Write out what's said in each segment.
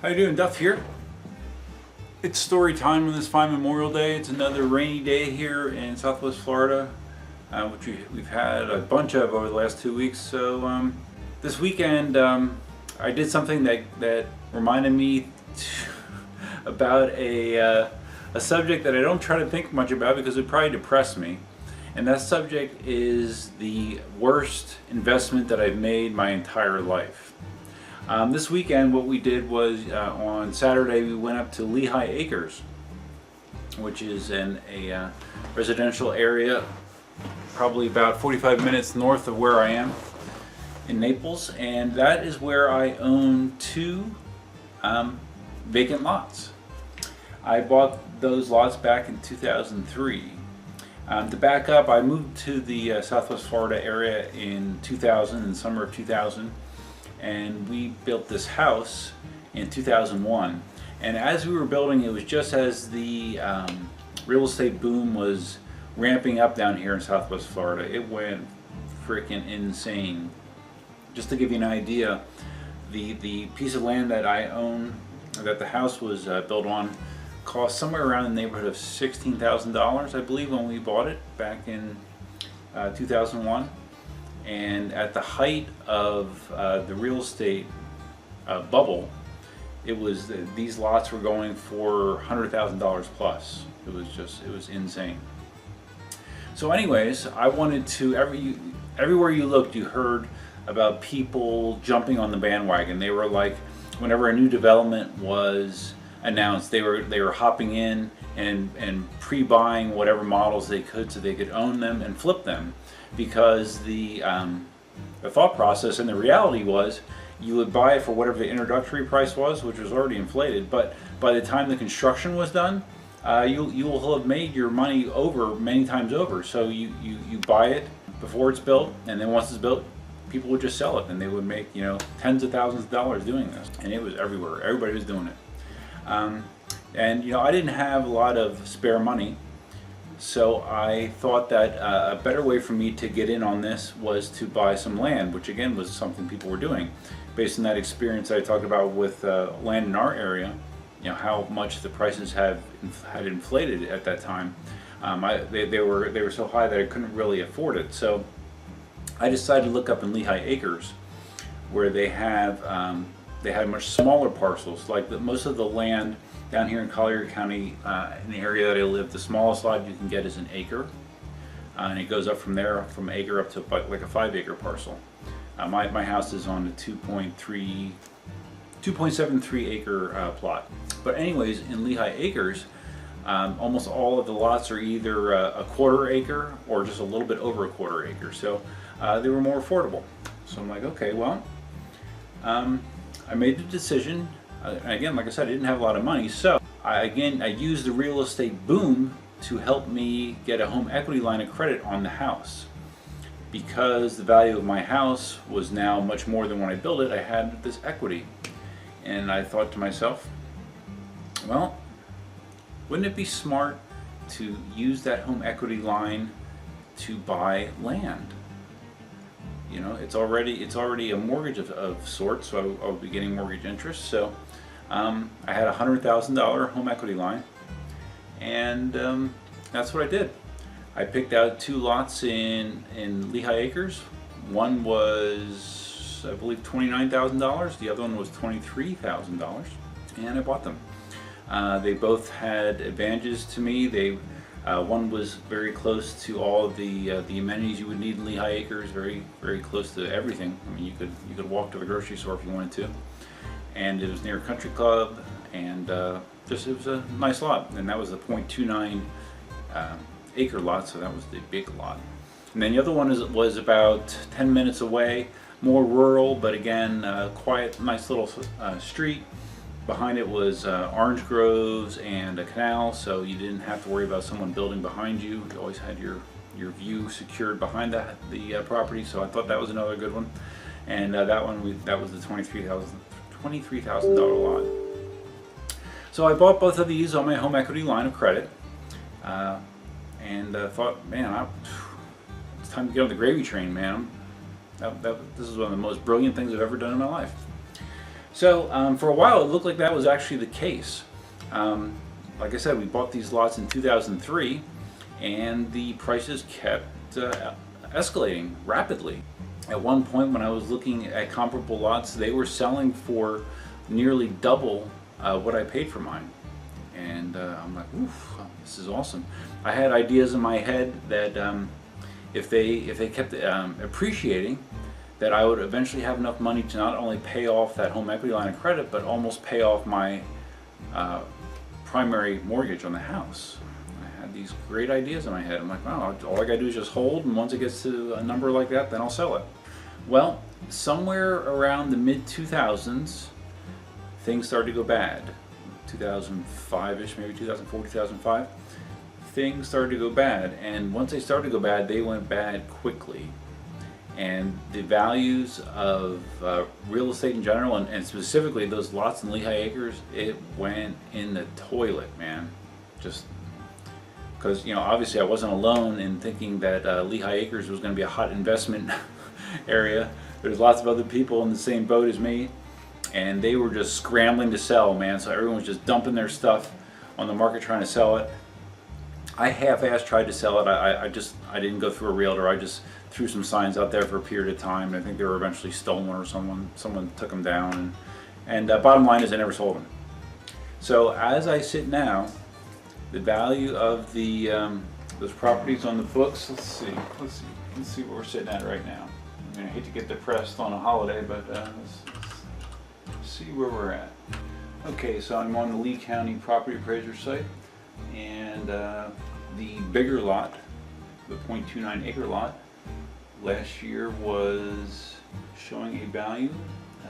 How you doing? Duff here. It's story time on this fine Memorial Day. It's another rainy day here in Southwest Florida, which we've had a bunch of over the last 2 weeks. So this weekend I did something that reminded me about a subject that I don't try to think much about because it probably depressed me. And that subject is the worst investment that I've made my entire life. This weekend what we did was on Saturday we went up to Lehigh Acres, which is in a residential area probably about 45 minutes north of where I am in Naples, and that is where I own two vacant lots. I bought those lots back in 2003. To back up, I moved to the Southwest Florida area in 2000, in summer of 2000, and we built this house in 2001. And as we were building, it was just as the real estate boom was ramping up down here in Southwest Florida. It went freaking insane. Just to give you an idea, the piece of land that I own, that the house was built on, cost somewhere around the neighborhood of $16,000, I believe, when we bought it back in 2001. And at the height of the real estate bubble, it was these lots were going for $100,000 plus. It was insane. So anyways, I wanted to, everywhere you looked you heard about people jumping on the bandwagon. They were like, whenever a new development was announced, they were hopping in and pre-buying whatever models they could so they could own them and flip them, because the thought process and the reality was you would buy it for whatever the introductory price was, which was already inflated, but by the time the construction was done, you will have made your money over many times over. So you buy it before it's built, and then once it's built, people would just sell it, and they would make tens of thousands of dollars doing this, and it was everywhere. Everybody was doing it. And I didn't have a lot of spare money, so I thought that a better way for me to get in on this was to buy some land, which again was something people were doing. Based on that experience I talked about with land in our area, how much the prices had inflated at that time. They were so high that I couldn't really afford it. So I decided to look up in Lehigh Acres, where they had much smaller parcels. Like most of the land down here in Collier County, in the area that I live, the smallest lot you can get is an acre, and it goes up from there, from acre up to like a 5-acre parcel. My house is on a 2.73 acre plot. But anyways, in Lehigh Acres, almost all of the lots are either a quarter acre or just a little bit over a quarter acre. So they were more affordable. So I'm like, okay, well, I made the decision. Again, like I said, I didn't have a lot of money, so I used the real estate boom to help me get a home equity line of credit on the house. Because the value of my house was now much more than when I built it, I had this equity. And I thought to myself, well, wouldn't it be smart to use that home equity line to buy land? It's already a mortgage of sorts, so I'll be getting mortgage interest. So I had a $100,000 home equity line, and that's what I did. I picked out two lots in Lehigh Acres. One was, I believe, $29,000. The other one was $23,000, and I bought them. They both had advantages to me. One was very close to all of the amenities you would need in Lehigh Acres, very, very close to everything. I mean, you could walk to the grocery store if you wanted to, and it was near a country club, and it was a nice lot. And that was a 0.29 acre lot, so that was the big lot. And then the other one was about 10 minutes away, more rural, but again, quiet, nice little street. Behind it was orange groves and a canal, so you didn't have to worry about someone building behind you. You always had your view secured behind the property, so I thought that was another good one. And that was the $23,000 lot. So I bought both of these on my home equity line of credit, and thought, man, it's time to get on the gravy train, man. This is one of the most brilliant things I've ever done in my life. So for a while, it looked like that was actually the case. Like I said, we bought these lots in 2003, and the prices kept escalating rapidly. At one point, when I was looking at comparable lots, they were selling for nearly double what I paid for mine. And I'm like, oof, this is awesome. I had ideas in my head that if they kept appreciating, that I would eventually have enough money to not only pay off that home equity line of credit, but almost pay off my primary mortgage on the house. I had these great ideas in my head. I'm like, wow, all I gotta do is just hold, and once it gets to a number like that, then I'll sell it. Well, somewhere around the mid-2000s, things started to go bad. 2005-ish, maybe 2004, 2005. Things started to go bad, and once they started to go bad, they went bad quickly. And the values of real estate in general, and specifically those lots in Lehigh Acres, it went in the toilet, man. Just because, you know, obviously I wasn't alone in thinking that Lehigh Acres was going to be a hot investment area. There's lots of other people in the same boat as me, and they were just scrambling to sell, man. So everyone was just dumping their stuff on the market trying to sell it. I half-assed tried to sell it. I didn't go through a realtor. I just threw some signs out there for a period of time. I think they were eventually stolen, or someone took them down. And bottom line is, I never sold them. So as I sit now, the value of the those properties on the books. Let's see where we're sitting at right now. I mean, I hate to get depressed on a holiday, but let's see where we're at. Okay, so I'm on the Lee County Property Appraiser site, and the bigger lot, the 0.29 acre lot, last year was showing a value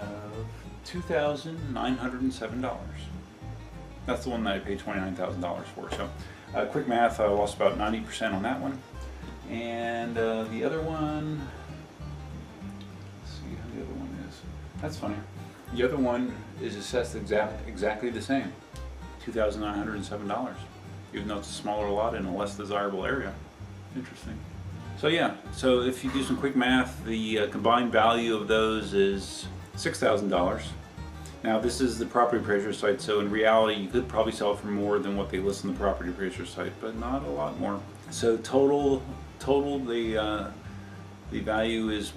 of $2,907. That's the one that I paid $29,000 for. So quick math, I lost about 90% on that one. And the other one, let's see how the other one is. That's funny. The other one is assessed exactly the same, $2,907, even though it's a smaller lot in a less desirable area. Interesting. So yeah, so if you do some quick math, the combined value of those is $6,000. Now this is the property appraiser site, so in reality you could probably sell it for more than what they list on the property appraiser site, but not a lot more. So total the value is,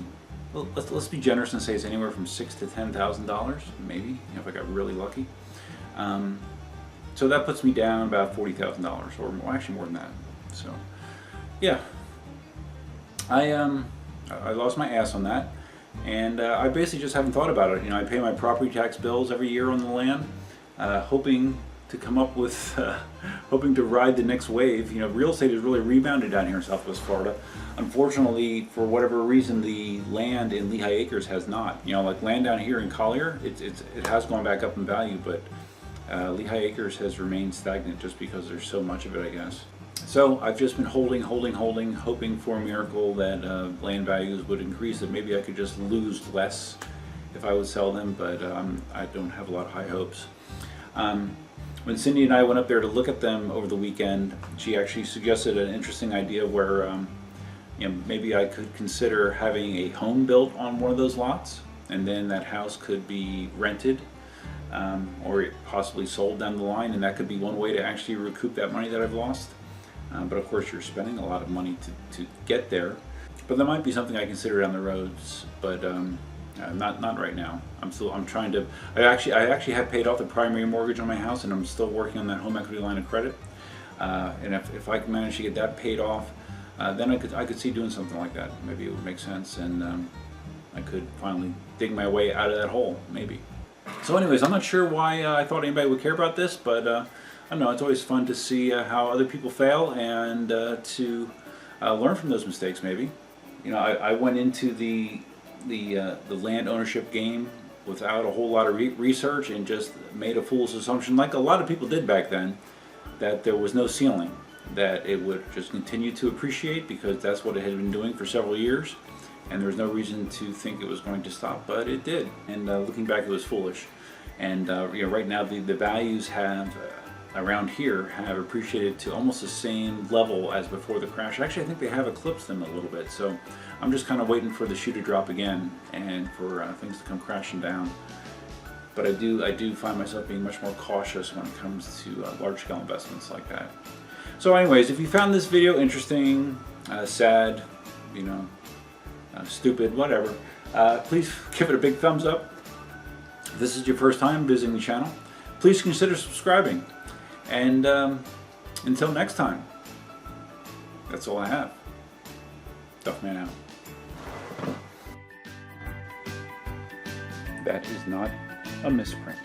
well, let's be generous and say it's anywhere from $6,000 to $10,000, maybe, you know, if I got really lucky. So that puts me down about $40,000, or more, actually more than that. So yeah, I lost my ass on that, and I basically just haven't thought about it. You know, I pay my property tax bills every year on the land, hoping to come up with, hoping to ride the next wave. You know, real estate has really rebounded down here in Southwest Florida. Unfortunately, for whatever reason, the land in Lehigh Acres has not. You know, like land down here in Collier, it has gone back up in value, but Lehigh Acres has remained stagnant just because there's so much of it, I guess. So I've just been holding, hoping for a miracle that land values would increase, that maybe I could just lose less if I would sell them, but I don't have a lot of high hopes. When Cindy and I went up there to look at them over the weekend, she actually suggested an interesting idea where you know, maybe I could consider having a home built on one of those lots, and then that house could be rented or possibly sold down the line, and that could be one way to actually recoup that money that I've lost. But of course you're spending a lot of money to get there. But that might be something I consider down the roads, but not right now. I'm trying to, I actually have paid off the primary mortgage on my house, and I'm still working on that home equity line of credit. And if I can manage to get that paid off, then I could see doing something like that. Maybe it would make sense, and I could finally dig my way out of that hole, maybe. So anyways, I'm not sure why I thought anybody would care about this, but I don't know, it's always fun to see how other people fail, and to learn from those mistakes, maybe. You know, I went into the land ownership game without a whole lot of research, and just made a fool's assumption, like a lot of people did back then, that there was no ceiling, that it would just continue to appreciate because that's what it had been doing for several years, and there was no reason to think it was going to stop, but it did. And looking back, it was foolish. And you know, right now the values have around here have appreciated to almost the same level as before the crash. Actually, I think they have eclipsed them a little bit. So I'm just kind of waiting for the shoe to drop again, and for things to come crashing down. But I do find myself being much more cautious when it comes to large-scale investments like that. So anyways, if you found this video interesting, sad, you know, stupid, whatever, please give it a big thumbs up. If this is your first time visiting the channel, please consider subscribing. And until next time, that's all I have. Duffman out. That is not a misprint.